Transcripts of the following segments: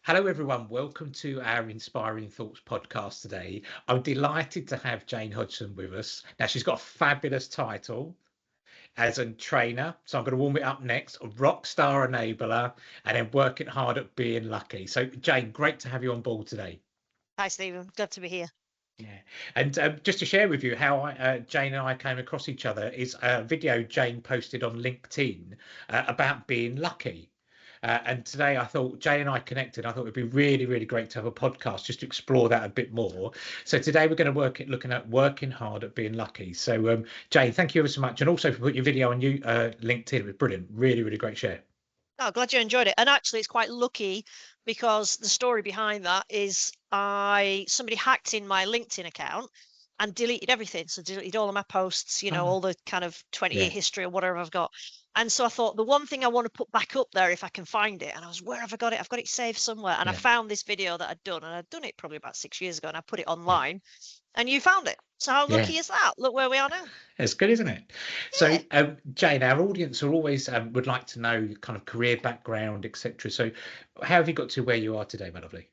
Hello, everyone. Welcome to our Inspiring Thoughts podcast today. I'm delighted to have Jane Hodgson with us. Now, she's got a fabulous title as a trainer. So I'm going to warm it up next, a rock star enabler, and then working hard at being lucky. So, Jane, great to have you on board today. Hi, Stephen. Glad to be here. Yeah. And just to share with you how Jane and I came across each other is a video Jane posted on LinkedIn about being lucky. And today I thought Jane and I connected. I thought it'd be really, really great to have a podcast just to explore that a bit more. So today we're going to looking at working hard at being lucky. So Jane, thank you ever so much, and also for putting your video on LinkedIn. It was brilliant, really, really great share. Oh, glad you enjoyed it. And actually, it's quite lucky because the story behind that is somebody hacked in my LinkedIn account and deleted everything. So deleted all of my posts, Ah, all the kind of 20-year yeah, history or whatever I've got. And so I thought the one thing I want to put back up there if I can find it. And I was, where have I got it? I've got it saved somewhere. And I yeah, found this video that I'd done, and I'd done it probably about 6 years ago, and I put it yeah, online, and you found it. So how yeah. lucky is that? Look where we are now. It's good, isn't it? So, Yeah. Jane, our audience are always would like to know your kind of career background, etc. So, how have you got to where you are today, my lovely?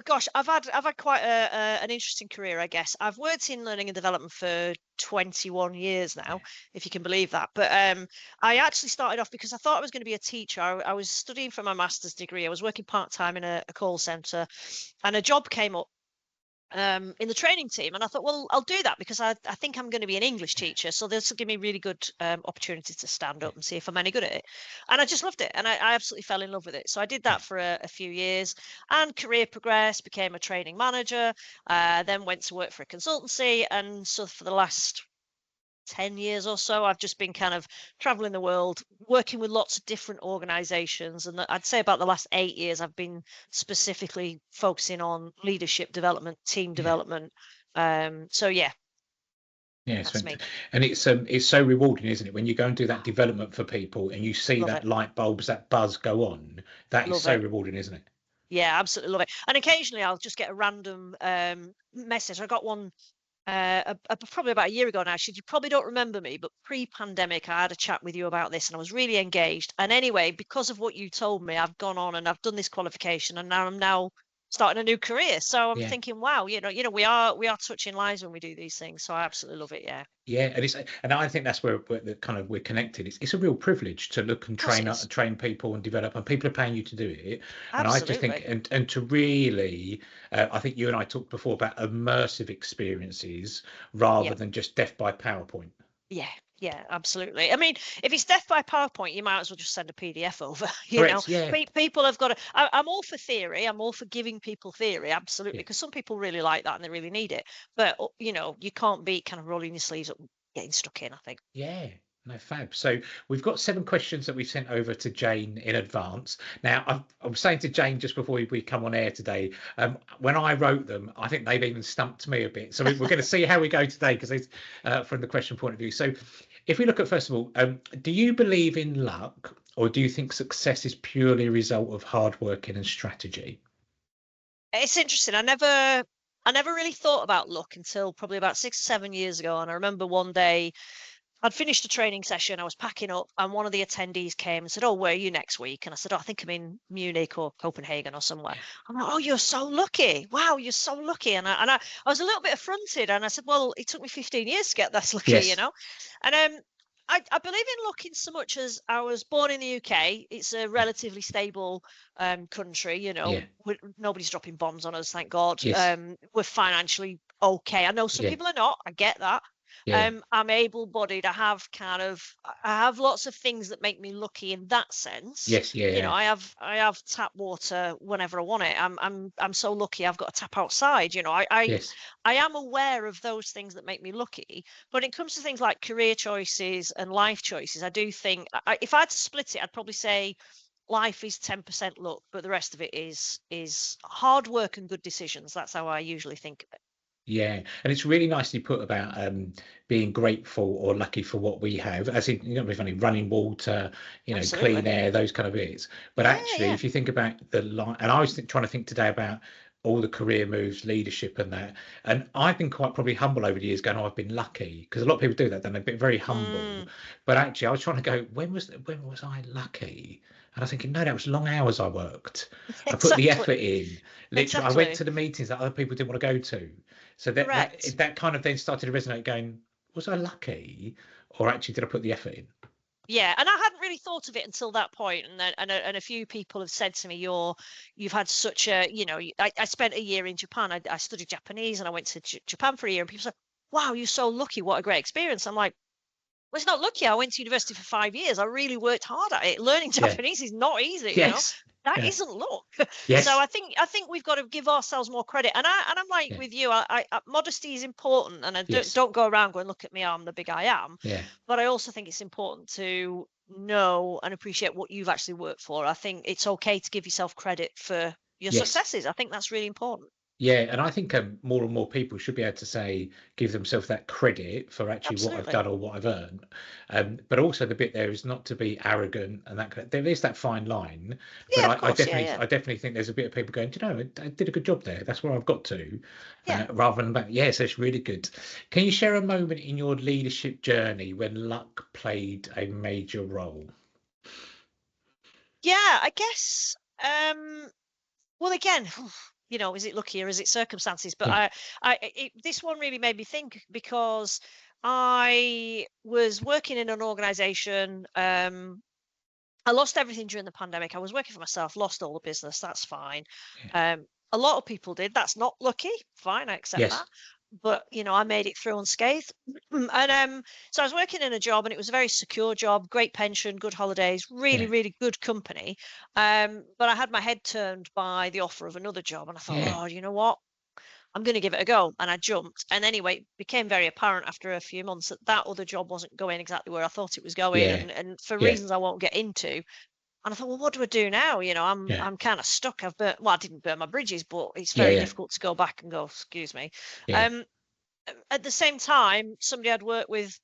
Gosh, I've had quite an interesting career, I guess. I've worked in learning and development for 21 years Yeah, now, if you can believe that. But I actually started off because I thought I was going to be a teacher. I was studying for my master's degree. I was working part time in a call center, and a job came up in the training team, and I thought, well, I'll do that because I think I'm going to be an English yeah, teacher, so this will give me really good opportunity to stand yeah, up and see if I'm any good at it. And I just loved it, and I absolutely fell in love with it. So I did yeah. that for a few years, and career progressed, became a training manager, then went to work for a consultancy, and so for the last 10 years or so, I've just been kind of traveling the world, working with lots of different organizations. And I'd say about the last 8 years, I've been specifically focusing on leadership development, team Yeah. development. So yeah, Yeah, that's me. and it's so rewarding, isn't it? When you go and do that development for people and you see Love that it. light bulbs, that buzz go on, that is Love so it. rewarding, isn't it? Yeah, absolutely love it. And occasionally I'll just get a random message. I got one probably about a year ago now. She said, you probably don't remember me, but pre-pandemic, I had a chat with you about this, and I was really engaged. And anyway, because of what you told me, I've gone on and I've done this qualification, and now I'm starting a new career. So I'm Yeah. thinking, wow, we are touching lives when we do these things. So I absolutely love it. Yeah, of Yeah, and I think that's where the kind of we're connected. It's a real privilege to look and course it is. train people and develop, and people are paying you to do it. And I just think, Absolutely. and to really, I think you and I talked before about immersive experiences rather Yeah. than just death by PowerPoint. Yeah, yeah, absolutely. I mean, if it's death by PowerPoint, you might as well just send a PDF over. Correct. Yeah. People have got to. I'm all for theory. I'm all for giving people theory, absolutely, Yeah. because some people really like that and they really need it. But you can't beat kind of rolling your sleeves up, and getting stuck in. I think. Yeah, no, fab. So we've got 7 questions that we've sent over to Jane in advance. Now, I was saying to Jane just before we come on air today, when I wrote them, I think they've even stumped me a bit. So we're going to see how we go today because it's from the question point of view. So if we look at, first of all, do you believe in luck, or do you think success is purely a result of hard working and strategy? It's interesting. I never really thought about luck until probably about 6 or 7 years ago, and I remember one day I'd finished a training session, I was packing up, and one of the attendees came and said, "Oh, where are you next week?" And I said, "Oh, I think I'm in Munich or Copenhagen or somewhere." Yeah. I'm like, "Oh, you're so lucky. Wow, you're so lucky." And I was a little bit affronted, and I said, "Well, it took me 15 years to get this lucky, you Yes. know?" And I believe in luck in so much as I was born in the UK. It's a Yeah. relatively stable country, Yeah. nobody's dropping bombs on us, thank God. Yes. We're financially okay. I know some Yeah. people are not. I get that. Yeah. I'm able-bodied. I have lots of things that make me lucky in that sense. Yes. Yeah. Yeah. I have tap water whenever I want it. I'm so lucky I've got a tap outside. Yes. I am aware of those things that make me lucky. But when it comes to things like career choices and life choices, I do think if I had to split it, I'd probably say life is 10% luck, but the rest of it is hard work and good decisions. That's how I usually think of it. Yeah, and it's really nicely put about being grateful or lucky for what we have, as in, if only running water, Absolutely. clean air, those kind of bits. But Yeah, actually, yeah. if you think about the line, and I was trying to think today about all the career moves, leadership, and that. And I've been quite probably humble over the years, going, "Oh, I've been lucky," because a lot of people do that. Then they've been very humble. Mm, But actually, I was trying to go, when was I lucky? And I was thinking, no, that was long hours I worked. I put the exactly. effort in. Literally, I went Exactly. to the meetings that other people didn't want to go to. So that Correct. that that kind of then started to resonate, going, was I lucky, or actually did I put the effort in? Yeah, and I hadn't really thought of it until that point, and then and a few people have said to me, you've had such a, I spent a year in Japan. I studied Japanese, and I went to Japan for a year, and people said, "Wow, you're so lucky! What a great experience!" I'm like, "Well, it's not lucky. I went to university for 5 years. I really worked hard at it. Learning Yeah. Japanese is not easy, you know. Yes. That Yeah. isn't luck." So Yes. I think we've got to give ourselves more credit. And I'm like Yeah. with you. Modesty is important, and I don't Yes. don't go around going, "Look at me, I'm the big I am." Yeah. But I also think it's important to know and appreciate what you've actually worked for. I think it's okay to give yourself credit for your Yes. successes. I think that's really important. Yeah, and I think more and more people should be able to say, give themselves that credit for actually what I've Absolutely. done or what I've earned. But also the bit there is not to be arrogant, and there is that fine line. But Yeah, of course. Yeah, yeah. I definitely think there's a bit of people going, "Do you know, I did a good job there. That's where I've got to," Yeah. rather than that. Yes, it's really good. Can you share a moment in your leadership journey when luck played a major role? Yeah, I guess. Well, again, is it lucky or is it circumstances? But Yeah, this one really made me think because I was working in an organization. I lost everything during the pandemic. I was working for myself, lost all the business. That's fine. yeah, A lot of people did. That's not lucky. Fine, I accept yes, that. But I made it through unscathed. And so I was working in a job, and it was a very secure job, great pension, good holidays, really, yeah, really good company. But I had my head turned by the offer of another job, and I thought, yeah, oh, you know what? I'm going to give it a go. And I jumped. And anyway, it became very apparent after a few months that that other job wasn't going exactly where I thought it was going, yeah, and for yeah, reasons I won't get into. And I thought, well, what do I do now? I'm yeah, I'm kind of stuck. I didn't burn my bridges, but it's yeah, very yeah, difficult to go back and go, excuse me. yeah, Um, at the same time, somebody I'd worked with,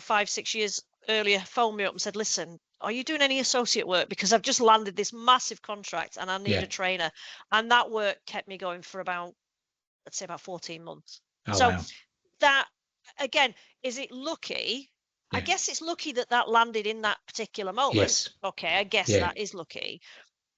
5, 6 years earlier, phoned me up and said, listen, are you doing any associate work? Because I've just landed this massive contract and I need yeah. a trainer. And that work kept me going for about, let's say, about 14 months. Oh So wow. that, again, is it lucky? I Yeah. guess it's lucky that that landed in that particular moment. Yes. Okay, I guess Yeah. that is lucky.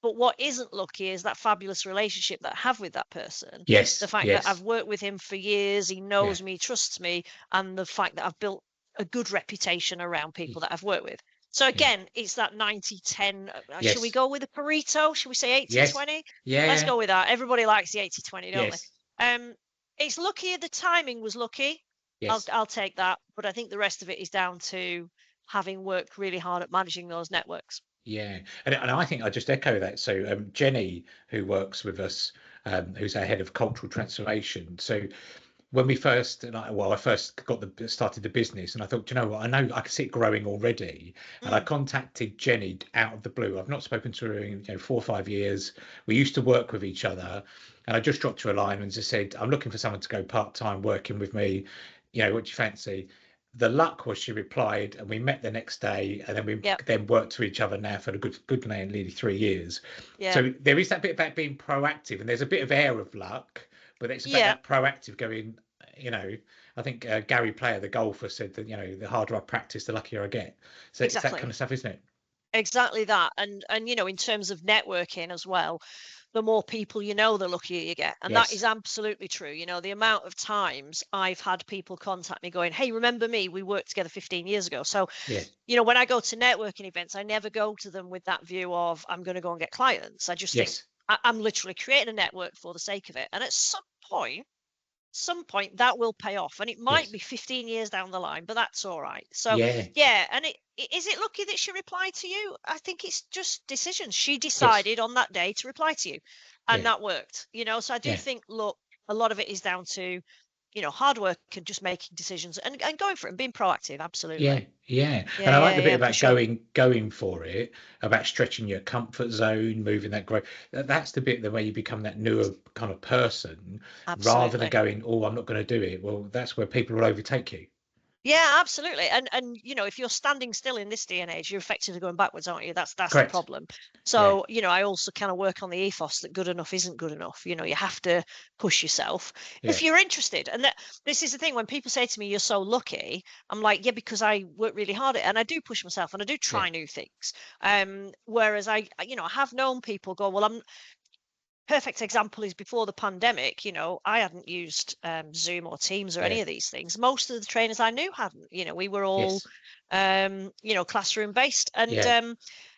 But what isn't lucky is that fabulous relationship that I have with that person. The Yes. fact that I've Yes. worked with him for years, he Yeah. knows me, trusts me, and the fact that I've built a good reputation around people y- that I've worked with. So Yeah. again, it's that 90-10. Should we Yes. go with a Pareto? Should we say eighty Yes. twenty? Yeah. Let's Yeah. go with that. Everybody likes the 80-20, don't Yes. they? It's lucky the timing was lucky. I'll Yes. I'll take that. But I think the rest of it is down to having worked really hard at managing those networks. Yeah. And I think I just echo that. So Jenny, who works with us, who's our head of cultural transformation. So when we first, I first started the business, and I thought, "Do you know what? I know I can see it growing already." And I Mm, contacted Jenny out of the blue. I've not spoken to her in 4 or 5 years. We used to work with each other, and I just dropped her a line and just said, "I'm looking for someone to go part time working with me. What do you fancy?" The luck was she replied, and we met the next day, and then we yep. then worked to each other now for a good nearly 3 years. Yeah. So there is that bit about being proactive, and there's a bit of air of luck, but it's about Yeah. that proactive going. you know, I think Gary Player, the golfer, said that the harder I practice, the luckier I get. So it's that kind Exactly. of stuff, isn't it? Exactly that. And in terms of networking as well, the more people you know, the luckier you get. And that is Yes. absolutely true. The amount of times I've had people contact me going, "Hey, remember me? We worked together 15 years ago." So, Yeah. when I go to networking events, I never go to them with that view of I'm going to go and get clients. I just think Yes. I'm literally creating a network for the sake of it. And at some point that will pay off, and it might Yes. be 15 years down the line, but that's all right. So Yeah. yeah, and is it lucky that she replied to you? I think it's just decisions. She Yes. decided on that day to reply to you, and Yeah. that worked. So I do Yeah. think, look, a lot of it is down to hard work and just making decisions and going for it and being proactive. Yeah. Absolutely. Yeah. And Yeah, I like yeah, the bit yeah, for about sure. going for it, about stretching your comfort zone, moving that growth. That's the bit the way you become that newer kind of person, rather than Absolutely. going, "Oh, I'm not going to do it." Well, that's where people will overtake you. Yeah, absolutely. And if you're standing still in this day and age, you're effectively going backwards, aren't you? That's the Correct. problem. Yeah. So, I also kind of work on the ethos that good enough isn't good enough. You have to push yourself if Yeah. you're interested. And this is the thing, when people say to me, "You're so lucky," I'm like, "Yeah, because I work really hard at it and I do push myself and I do Yeah. try new things." Whereas I have known people go, "Well, I'm." Perfect example is before the pandemic, I hadn't used Zoom or Teams or Yeah. any of these things. Most of the trainers I knew hadn't. We were all, Yes. classroom based. And, Yeah.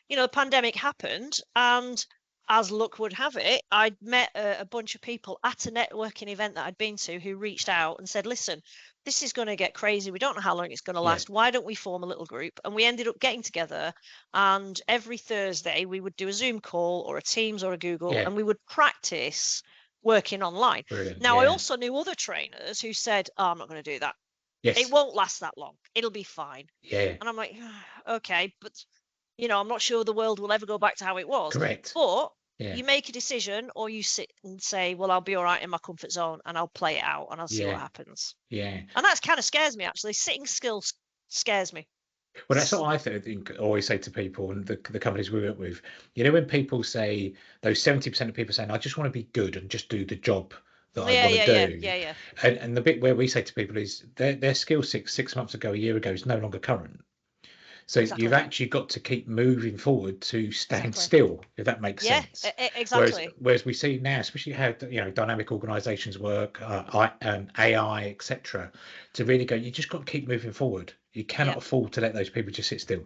the pandemic happened. And as luck would have it, I'd met a bunch of people at a networking event that I'd been to who reached out and said, "Listen, this is going to get crazy. We don't know how long it's going to Yeah. last. Why don't we form a little group?" And we ended up getting together, and every Thursday we would do a Zoom call or a Teams or a Google, Yeah. and we would practice working online. Brilliant. Now, I Yeah. also knew other trainers who said, "Oh, I'm not going to do that. It Yes. won't last that long. It'll be fine." Yeah. And I'm like, okay, but I'm not sure the world will ever go back to how it was. Correct. But Yeah. you make a decision, or you sit and say, "Well, I'll be all right in my comfort zone and I'll play it out and I'll see what Yeah. happens." Yeah. And that kind of scares me, actually. Sitting still scares me. Well, that's what I think, always say to people and the companies we work with. When people say, those 70% of people saying, "I just want to be good and just do the job that I Yeah, want to yeah, yeah, do," yeah, yeah. and the bit where we say to people is their skill 6 months ago, a year ago, is no longer current. So you've Exactly. actually got to keep moving forward to stand Exactly. still, if that makes Yeah, sense. Whereas exactly. whereas we see now, especially how dynamic organisations work, AI, etc., to really go, you just got to keep moving forward. You Yeah. cannot afford to let those people just sit still.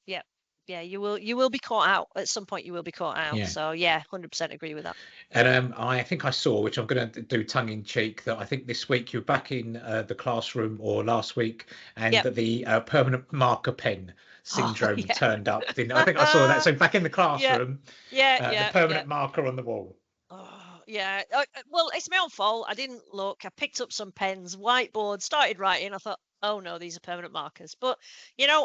Yeah. Yeah, you will be caught out at some point. You will be caught out. Yeah. So yeah, 100% agree with that. And I think I saw, which I'm going to do tongue in cheek, that I think this week you're back in the classroom, or last week, and Yep. that the permanent marker pen Oh syndrome yeah. turned up. Didn't I think I saw that? So back in the Yeah. classroom, Yeah, the yeah, yeah. permanent marker on the wall. Oh, yeah. Well, it's my own fault. I didn't look. I picked up some pens, whiteboard, started writing. I thought, "Oh no, these are permanent markers." But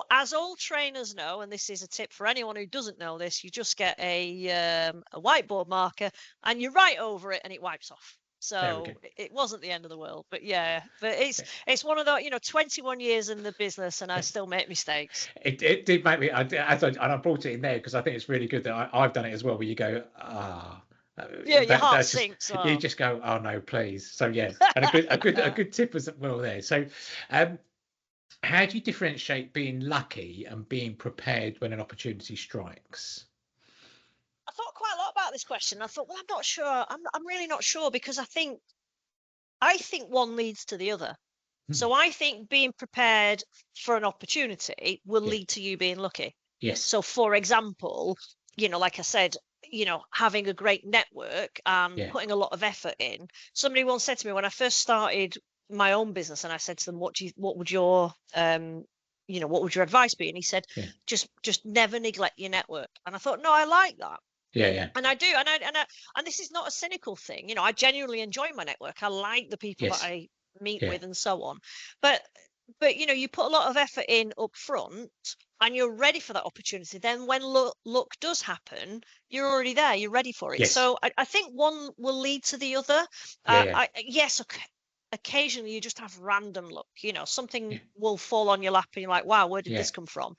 as all trainers know, and this is a tip for anyone who doesn't know this, you just get a whiteboard marker and you write over it, and it wipes off. There we go. So it wasn't the end of the world. But yeah, but it's one of the 21 years in the business, and I still make mistakes. It did make me. And I brought it in there because I think it's really good that I've done it as well. Where you go, Yeah, your heart that's just, sinks. you Oh. just go, "Oh no, please." So yeah, and a good tip as well there. So, um, how do you differentiate being lucky and being prepared when an opportunity strikes? I thought quite a lot about this question. I thought, well, I'm not sure. I'm really not sure, because I think one leads to the other. Hmm. So I think being prepared for an opportunity will Yeah. lead to you being lucky. Yes. So for example, like I said, having a great network and Yeah. putting a lot of effort in. Somebody once said to me when I first started my own business, and I said to them, what would your advice be? And he said, Yeah. just never neglect your network. And I thought, no, I like that. Yeah. Yeah. And I do, and this is not a cynical thing. I genuinely enjoy my network. I like the people that Yes. I meet Yeah. with and so on. But you put a lot of effort in up front, and you're ready for that opportunity. Then when luck does happen, you're already there. You're ready for it. Yes. So I think one will lead to the other. Yeah. Yeah. Yes, occasionally you just have random luck. Yeah. Something will fall on your lap, and you're like, "Wow, where did Yeah. this come from?"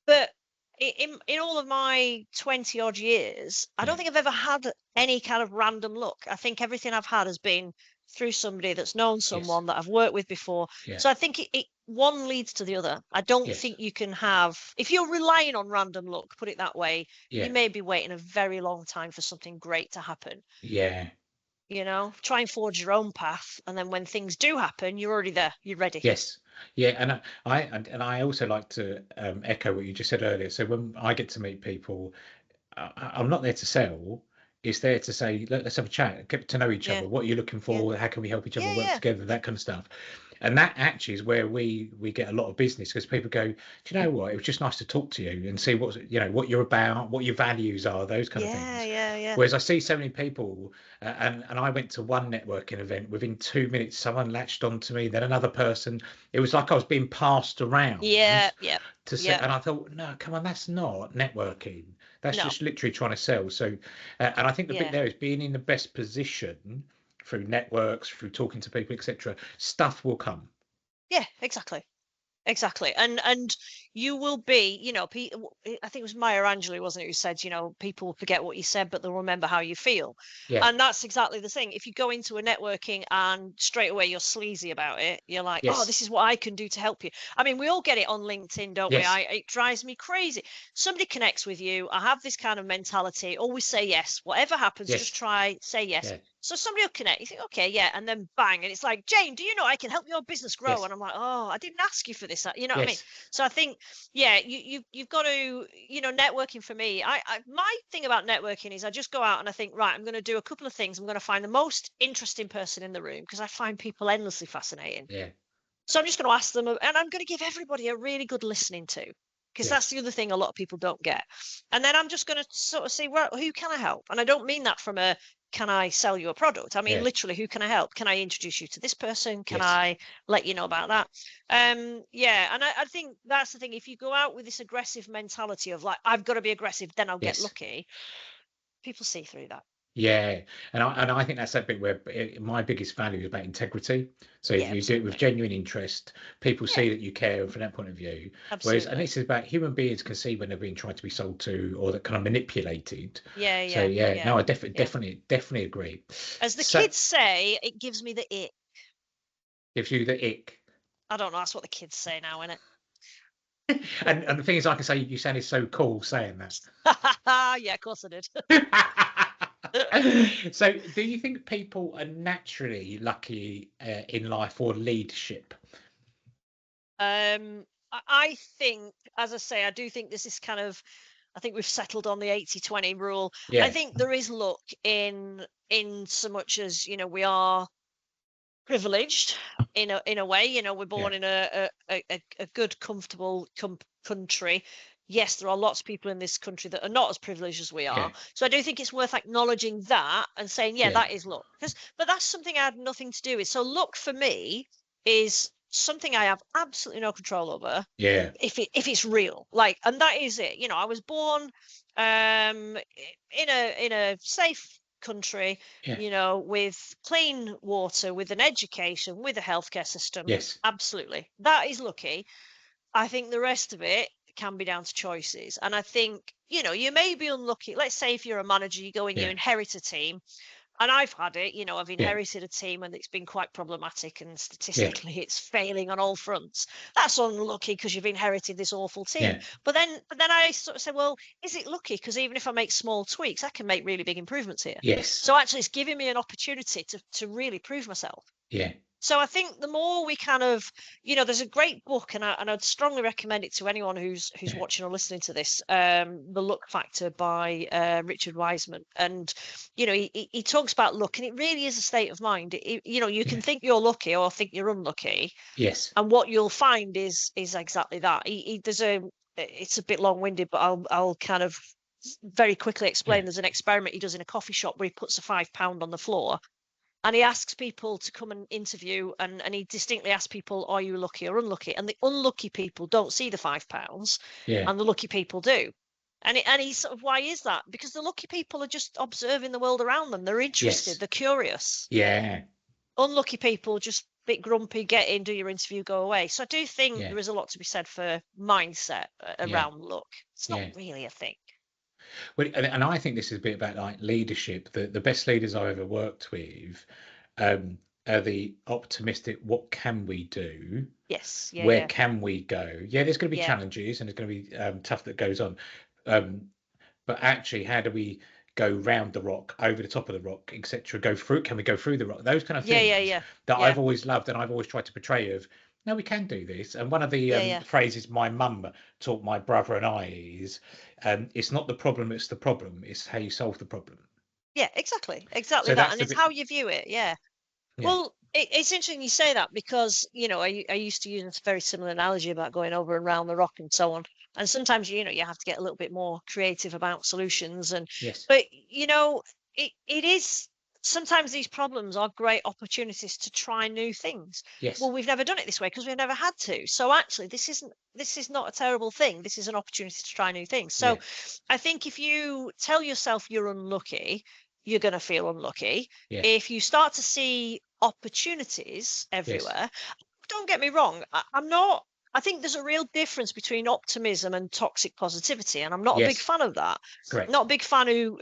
But in all of my 20 odd years, I Yeah. don't think I've ever had any kind of random luck. I think everything I've had has been through somebody that's known Yes. someone that I've worked with before. Yeah. So I think one leads to the other. I don't Yes. think you can have, if you're relying on random luck, put it that way, you Yeah. may be waiting a very long time for something great to happen. Yeah. Try and forge your own path. And then when things do happen, you're already there. You're ready. Yes. Yeah, and I also like to echo what you just said earlier. So when I get to meet people, I'm not there to sell. It's there to say, let's have a chat, get to know each Yeah. other. What are you looking Yeah. for? How can we help each other Yeah. work Yeah. together? That kind of stuff. And that actually is where we get a lot of business, because people go, "Do you know what? It was just nice to talk to you and see what you're about, what your values are, those kind of Yeah. things." Yeah. Yeah. Whereas I see so many people, and I went to one networking event. Within 2 minutes, someone latched onto me, then another person. It was like I was being passed Yeah. around Yeah. to say, Yeah. and I thought, no, come on, that's not networking. That's No. just literally trying to sell. So, and I think the bit Yeah. there is being in the best position through networks, through talking to people, etc. Stuff will come. Yeah, exactly. Exactly. And you will be, I think it was Maya Angelou, wasn't it, who said, people forget what you said, but they'll remember how you feel. Yeah. And that's exactly the thing. If you go into a networking and straight away you're sleazy about it, you're like, oh, Yes. this is what I can do to help you. I mean, we all get it on LinkedIn, don't we? Yes. It drives me crazy. Somebody connects with you. I have this kind of mentality. Always say yes. Whatever happens, just Yes. try, say yes. Yeah. So somebody will connect. You think, okay, yeah, and then bang, and it's like, Jane, do you know I can help your business grow? Yes. And I'm like, oh, I didn't ask you for this. You know what I mean? Yes. So I think, yeah, you've got to, networking for me. My thing about networking is I just go out and I think, right, I'm going to do a couple of things. I'm going to find the most interesting person in the room because I find people endlessly fascinating. Yeah. So I'm just going to ask them, and I'm going to give everybody a really good listening to, because that's Yes. the other thing a lot of people don't get. And then I'm just going to sort of say, well, who can I help? And I don't mean that from a, can I sell you a product? I mean, Yeah. literally, who can I help? Can I introduce you to this person? Can Yes. I let you know about that? Yeah, and I think that's the thing. If you go out with this aggressive mentality of like, I've got to be aggressive, then I'll get Yes. lucky, people see through that. Yeah, and I think that's that bit where my biggest value is about integrity. So if Yeah, you do it with absolutely. genuine interest, people Yeah, see that you care from that point of view. Whereas, and absolutely. this is about human beings can see when they're being tried to be sold to or that kind of manipulated. Yeah, So yeah, yeah, yeah, no, I yeah. definitely agree. As the So kids say, it gives me the ick. gives you the ick. I don't know. That's what the kids say now, innit? And the thing is, I can say you sounded so cool saying that. Yeah, of course I did. So, do you think people are naturally lucky in life or leadership? I think, as I say, I do think this is kind of, I think we've settled on the 80-20 rule. I Yeah, think there is luck in so much as, we are privileged in a way. We're yeah, born in a good, comfortable country. Yes, there are lots of people in this country that are not as privileged as we yeah, are. So I do think it's worth acknowledging that and saying, yeah, yeah, that is luck. But that's something I had nothing to do with. So luck for me is something I have absolutely no control over yeah, if it's real. Like, and that is it. I was born in a safe country, yeah, with clean water, with an education, with a healthcare system. yes, Absolutely. That is lucky. I think the rest of it can be down to choices. And I think, you may be unlucky. Let's say if you're a manager, you go and you yeah, inherit a team. And I've had it, I've yeah, inherited a team and it's been quite problematic, and yeah, statistically it's failing on all fronts. That's unlucky because you've inherited this awful team. yeah, But then I sort of say, well, is it lucky? Because even if I make small tweaks, I can make really big improvements here. yes, So actually it's giving me an opportunity to really prove myself. yeah, So I think the more we kind of, there's a great book, and I'd strongly recommend it to anyone who's yeah, watching or listening to this. The Luck Factor by Richard Wiseman, and he talks about luck, and it really is a state of mind. You can yeah, think you're lucky or think you're unlucky, yes, and what you'll find is exactly that. There's it's a bit long-winded, but I'll kind of very quickly yeah, explain. There's an experiment he does in a coffee shop where he puts a £5 on the floor and he asks people to come and interview, and he distinctly asks people, are you lucky or unlucky? And the unlucky people don't see the £5 yeah, and the lucky people do. And he's sort of, why is that? Because the lucky people are just observing the world around them. They're interested, yes, they're curious. yeah, Unlucky people just a bit grumpy, get in, do your interview, go away. So I do think yeah, there is a lot to be said for mindset yeah, around luck. It's not yeah. really a thing. Well, and I think this is a bit about like leadership. The best leaders I've ever worked with um, are the optimistic. What can we do? Yes, yeah, Where yeah, can we go? Yeah, there's going to be yeah, challenges and there's going to be tough that goes on. Um, but actually, how do we go round the rock, over the top of the rock, etc.? Go through? Can we go through the rock? Those kind of yeah, yeah, things yeah, that yeah, I've always loved and I've always tried to portray. Of no, we can do this. And one of the yeah, yeah. phrases my mum taught my brother and I is, "It's not the problem; it's the problem. It's how you solve the problem." Yeah, exactly So that, that's and the it's bit. how you view it. Yeah. Yeah, Well, it's interesting you say that because I used to use a very similar analogy about going over and round the rock and so on. And sometimes you have to get a little bit more creative about solutions, yes, but it is sometimes these problems are great opportunities to try new things. yes, Well, we've never done it this way because we've never had to. So actually, this is not a terrible thing. This is an opportunity to try new things. So yeah, I think if you tell yourself you're unlucky, you're going to feel unlucky. yeah, If you start to see opportunities yes, everywhere, don't get me wrong, I'm not. I think there's a real difference between optimism and toxic positivity, and I'm not a big Yes, fan of that. correct. Not a big fan who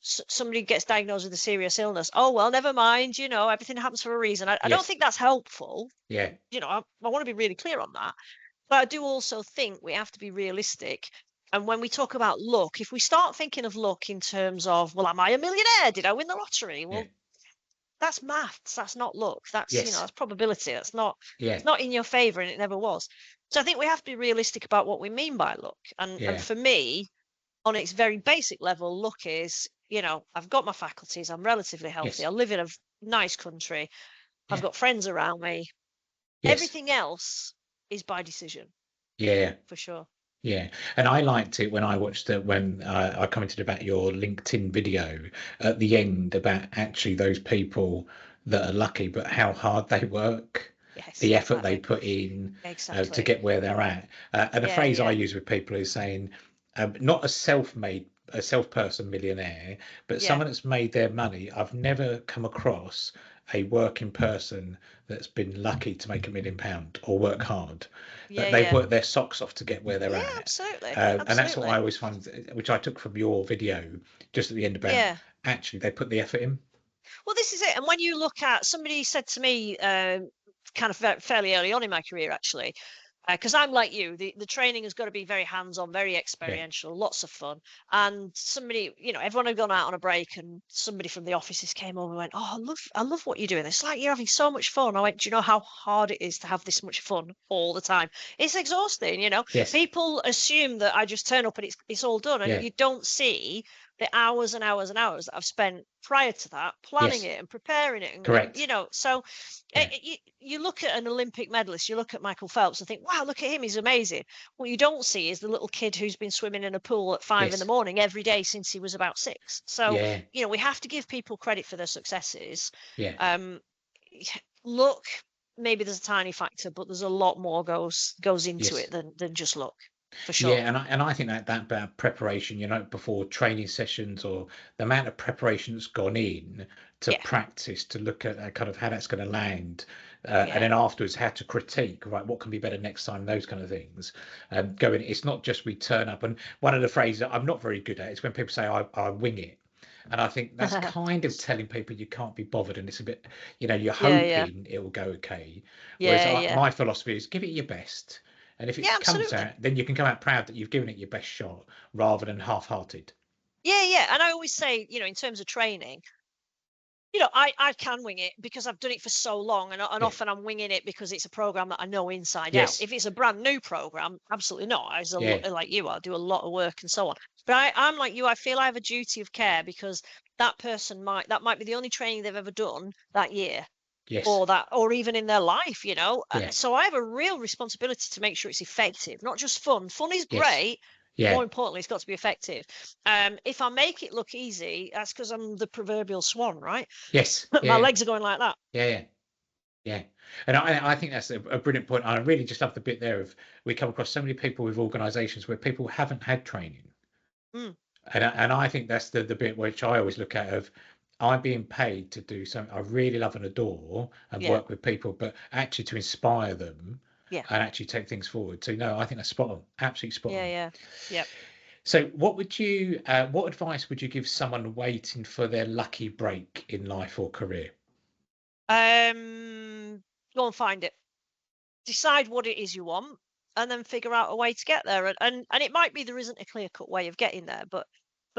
somebody gets diagnosed with a serious illness. Oh well, never mind. Everything happens for a reason. I don't Yes, think that's helpful. yeah, I want to be really clear on that. But I do also think we have to be realistic. And when we talk about luck, if we start thinking of luck in terms of, well, am I a millionaire? Did I win the lottery? yeah, Well, that's maths. That's not luck. yes, That's probability. yeah, It's not in your favor, and it never was. So I think we have to be realistic about what we mean by luck. And yeah, for me, on its very basic level, luck is, I've got my faculties. I'm relatively healthy. yes, I live in a nice country. I've yeah, got friends around me. yes, Everything else is by decision, yeah. for sure. Yeah, and I liked it when I watched it when I commented about your LinkedIn video at the end about actually those people that are lucky, but how hard they work, Yes, the effort they exactly. put in to Exactly. get where they're at. And a Yeah, phrase I yeah. use with people is saying, not a self-person millionaire, but Yeah. someone that's made their money. I've never come across a working person that's been lucky to make £1 million or work hard, Yeah, that they've yeah. worked their socks off to get where they're Yeah, at. absolutely. And that's what I Absolutely. always find, which I took from your video just at the end about Yeah. actually they put the effort in. Well, this is it. And when you look at somebody said to me, kind of fairly early on in my career, actually, because I'm like you, the training has got to be very hands-on, very Yeah. experiential, lots of fun. And somebody, everyone had gone out on a break, and somebody from the offices came over and went, "Oh, I love what you're doing. It's like you're having so much fun." I went, "Do you know how hard it is to have this much fun all the time? It's exhausting. Yes. People assume that I just turn up and it's all done, and Yeah. you don't see the hours and hours and hours that I've spent prior to that planning Yes. it and preparing it, and Correct. so Yeah. you look at an Olympic medalist, you look at Michael Phelps and think, wow, look at him, he's amazing. What you don't see is the little kid who's been swimming in a pool at 5 in the Yes. morning every day since he was about 6. So Yeah. we have to give people credit for their successes. Yeah. um Luck, maybe there's a tiny factor, but there's a lot more goes into Yes. it than just luck, for sure. Yeah, and I think that about preparation, before training sessions or the amount of preparation that's gone in to Yeah, practice to look at kind of how that's going to land, and yeah. then afterwards how to critique, right? What can be better next time? Those kind of things. Going, it's not just we turn up. And one of the phrases that I'm not very good at is when people say I wing it. And I think that's kind of telling people you can't be bothered, and it's a bit, you're Yeah, yeah. hoping it will go okay. Whereas Yeah, yeah. my philosophy is give it your best, and if Yeah, it comes absolutely. out, then you can come out proud that you've given it your best shot rather than half-hearted. Yeah, yeah. And I always say, in terms of training, I can wing it because I've done it for so long, and Yeah. often I'm winging it because it's a program that I know inside out. Yes. If it's a brand new program, absolutely not. Yeah. Like you, I'll do a lot of work and so on. But I'm like you. I feel I have a duty of care because that might be the only training they've ever done that year, Yes. or even in their life. Yeah. So I have a real responsibility to make sure it's effective, not just fun. Fun is Yes. great. Yeah. More importantly, it's got to be effective. If I make it look easy, that's because I'm the proverbial swan, right? Yes. My Yeah. legs are going like that. Yeah. Yeah. Yeah. And I think that's a brilliant point. I really just love the bit there of we come across so many people with organisations where people haven't had training. Mm, And I think that's the bit which I always look at of I'm being paid to do something I really love and adore and yeah, work with people, but actually to inspire them yeah, and actually take things forward. So no, I think that's spot on, absolutely spot yeah, on. yeah, yeah. So what advice would you give someone waiting for their lucky break in life or career? Go and find it. Decide what it is you want, and then figure out a way to get there. And it might be there isn't a clear cut way of getting there, but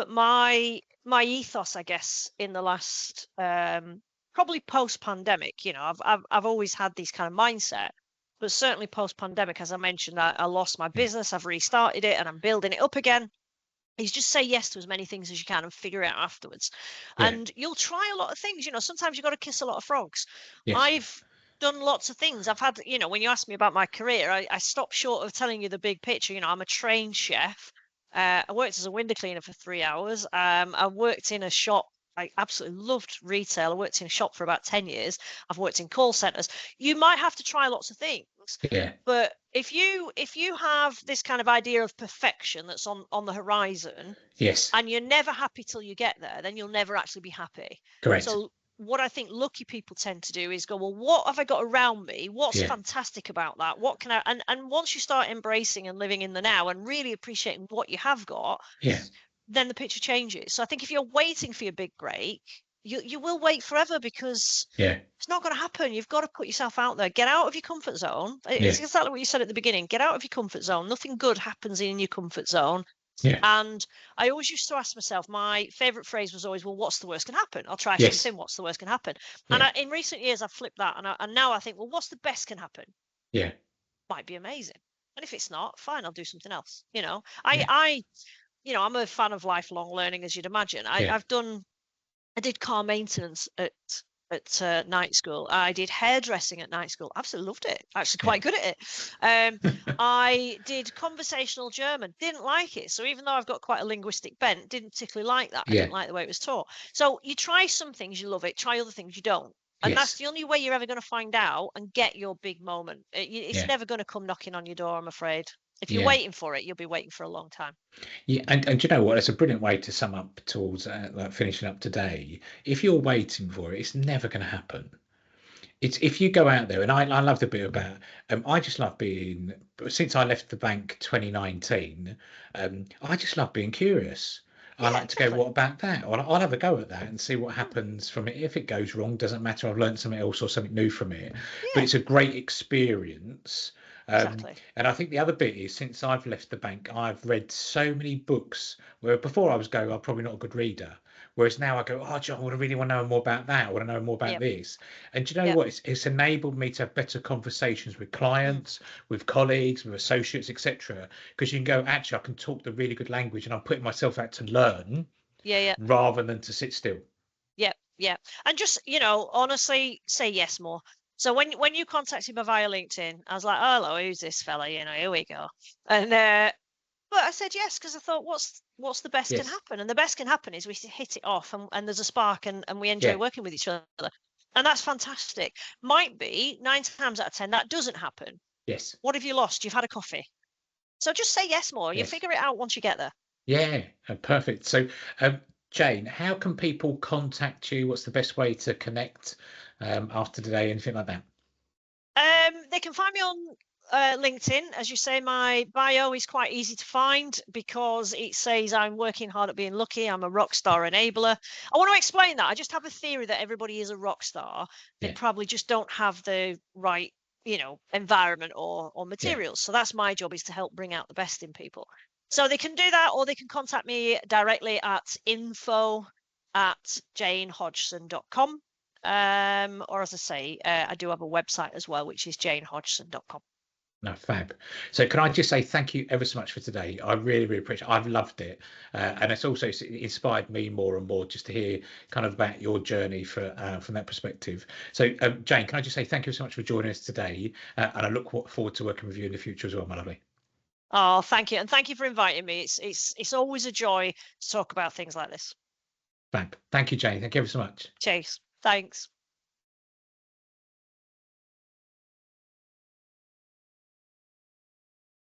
my ethos, I guess, in the last probably post pandemic, I've always had this kind of mindset, but certainly post pandemic, as I mentioned, I lost my Yeah, business, I've restarted it, and I'm building it up again. Is just say yes to as many things as you can and figure it out afterwards. yeah, And you'll try a lot of things. Sometimes you've got to kiss a lot of frogs. yes, I've done lots of things. I've had, when you ask me about my career, I stopped short of telling you the big picture. I'm a trained chef. I worked as a window cleaner for 3 hours. I worked in a shop. I absolutely loved retail. I worked in a shop for about 10 years. I've worked in call centers. You might have to try lots of things, yeah, but if you have this kind of idea of perfection that's on the horizon, yes, and you're never happy till you get there, then you'll never actually be happy. correct. So what I think lucky people tend to do is go, well, what have I got around me? What's Yeah. fantastic about that? What can I, and once you start embracing and living in the now and really appreciating what you have got, Yeah. then the picture changes. So I think if you're waiting for your big break, you will wait forever, because Yeah. it's not going to happen. You've got to put yourself out there. Get out of your comfort zone. It's Yeah. exactly what you said at the beginning. Get out of your comfort zone. Nothing good happens in your comfort zone. Yeah. And I always used to ask myself, my favorite phrase was always, well, what's the worst can happen? I'll try Yes. something. What's the worst can happen? And Yeah. in recent years, I've flipped that. And now I think, well, what's the best can happen? Yeah. Might be amazing. And if it's not, fine, I'll do something else. Yeah. I'm a fan of lifelong learning, as you'd imagine. Yeah. I did car maintenance at night school. I did hairdressing at night school. Absolutely loved it. Actually, Yeah. quite good at it. I did conversational German. Didn't like it. So even though I've got quite a linguistic bent, didn't particularly like that. I Yeah. didn't like the way it was taught. So you try some things, you love it. Try other things, you don't. And that's Yes. the only way you're ever going to find out and get your big moment. It's Yeah. never going to come knocking on your door, I'm afraid. If you're Yeah. waiting for it, you'll be waiting for a long time. Yeah, and you know what? It's a brilliant way to sum up towards like finishing up today. If you're waiting for it, it's never going to happen. It's if you go out there, and I love the bit about. I just love being. Since I left the bank 2019, I just love being curious. I Yeah, like to go, exactly. what about that? I'll have a go at that and see what happens from it. If it goes wrong, doesn't matter. I've learned something else or something new from it. But Yeah, it's a great experience. exactly. And I think the other bit is since I've left the bank, I've read so many books where before I was going, I'm probably not a good reader. Whereas now I go, oh, John, I really want to know more about that. I want to know more about Yep. this. And do you know Yep. what? It's enabled me to have better conversations with Mm. clients, with colleagues, with associates, etc. Because you can go, actually, I can talk the really good language and I'm putting myself out to learn Yeah, yeah. rather than to sit still. Yep, yeah. And just, honestly say yes more. So when you contacted me via LinkedIn, I was like, oh, hello, who's this fella? Here we go. And but I said yes because I thought, what's the best can Yes. happen? And the best can happen is we hit it off, and there's a spark, and we enjoy Yeah. working with each other. And that's fantastic. Might be 9 times out of 10 that doesn't happen. Yes. What have you lost? You've had a coffee. So just say yes more. You Yes. figure it out once you get there. Yeah. Perfect. So, Jane, how can people contact you? What's the best way to connect after today? Anything like that? They can find me on LinkedIn. As you say, my bio is quite easy to find because it says I'm working hard at being lucky. I'm a rock star enabler. I want to explain that. I just have a theory that everybody is a rock star. They Yeah. probably just don't have the right, environment or Yeah. materials. So that's my job, is to help bring out the best in people. So they can do that, or they can contact me directly at info@janehodgson.com. Or as I say, I do have a website as well, which is janehodgson.com. No, fab. So can I just say thank you ever so much for today? I really, really appreciate it. I've loved it. And it's also inspired me more and more just to hear kind of about your journey from that perspective. So, Jane, can I just say thank you so much for joining us today? And I look forward to working with you in the future as well, my lovely. Oh, thank you. And thank you for inviting me. It's always a joy to talk about things like this. Fab. Thank you, Jane. Thank you ever so much. Chase. Thanks.